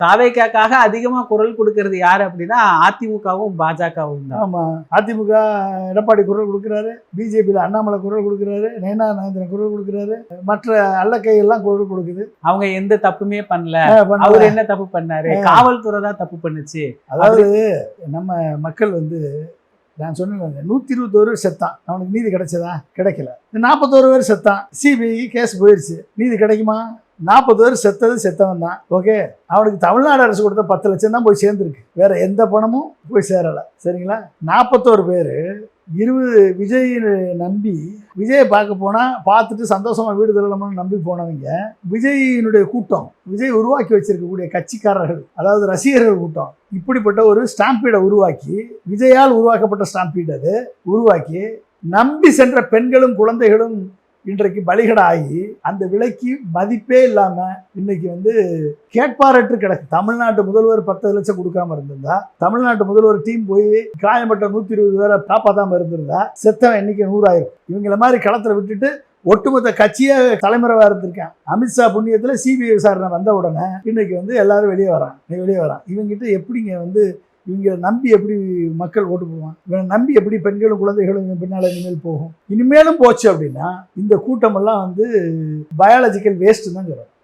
தாவேக்காக அதிகமா குரல் கொடுக்கறது யாரு அப்படின்னா அதிமுகவும் பாஜகவும் தான். ஆமா, அதிமுக எடப்பாடி குரல் கொடுக்குறாரு, பிஜேபியில் அண்ணாமலை குரல் கொடுக்குறாரு, நயனா நாகேந்திரன் குரல் கொடுக்குறாரு, மற்ற அல்லக்கை எல்லாம் குரல் கொடுக்குது. அவங்க எந்த தப்புமே பண்ணல. அவர் என்ன தப்பு பண்ணாரு? காவல்துறை தான் தப்பு பண்ணுச்சு. அதாவது நம்ம மக்கள் வந்து நான் சொன்னேன் 121 பேர் செத்தான், அவனுக்கு நீதி கிடைச்சதா? கிடைக்கல. 41 பேர் செத்தான், சிபிஐ கேஸ் போயிடுச்சு, நீதி கிடைக்குமா? 40 பேர் செத்தது செத்தவன் தான். ஓகே, அவனுக்கு தமிழ்நாடு அரசு கொடுத்த 10 லட்சம் தான் போய் சேர்ந்துருக்கு, வேற எந்த பணமும் போய் சேரலை. சரிங்களா? 41 பேர் 20 விஜய் நம்பி விஜயை பார்க்க போனா பார்த்துட்டு சந்தோஷமா வீடு திரும்பணும்னு நம்பி போனவங்க விஜயினுடைய கூட்டம், விஜய் உருவாக்கி வச்சிருக்கக்கூடிய கட்சிக்காரர்கள், அதாவது ரசிகர்கள் கூட்டம், இப்படிப்பட்ட ஒரு ஸ்டாம்பீடை உருவாக்கி, விஜயால் உருவாக்கப்பட்ட ஸ்டாம்பீடு அது உருவாக்கி நம்பி சென்ற பெண்களும் குழந்தைகளும் இன்றைக்கு பலிகடாகி அந்த விலைக்கு மதிப்பே இல்லாம இன்னைக்கு வந்து கேட்பாரற்று கிடக்கு. தமிழ்நாட்டு முதல்வர் 10 லட்சம் கொடுக்காம இருந்திருந்தா, தமிழ்நாட்டு முதல்வர் டீம் போய் காயம்பட்ட 120 பேரை காப்பாத்தாம இருந்திருந்தா செத்தவன் எண்ணிக்கை 100 ஆயிரம். இவங்கள மாதிரி களத்துல விட்டுட்டு ஒட்டுமொத்த கட்சியே தலைமுறைவா இருந்திருக்கேன். அமித்ஷா புண்ணியத்துல சிபிஐ விசாரணை வந்த உடனே இன்னைக்கு வந்து எல்லாரும் வெளியே வரான். இவங்கிட்ட எப்படிங்க வந்து இவங்க நம்பி எப்படி மக்கள் ஓட்டு போவான்? இவனை நம்பி எப்படி பெண்களும் குழந்தைகளும் இவன் பின்னால் இனிமேல் போகும்? இனிமேலும் போச்சு அப்படின்னா இந்த கூட்டமெல்லாம் வந்து பயாலஜிக்கல் வேஸ்ட் தான் சொல்றோம்.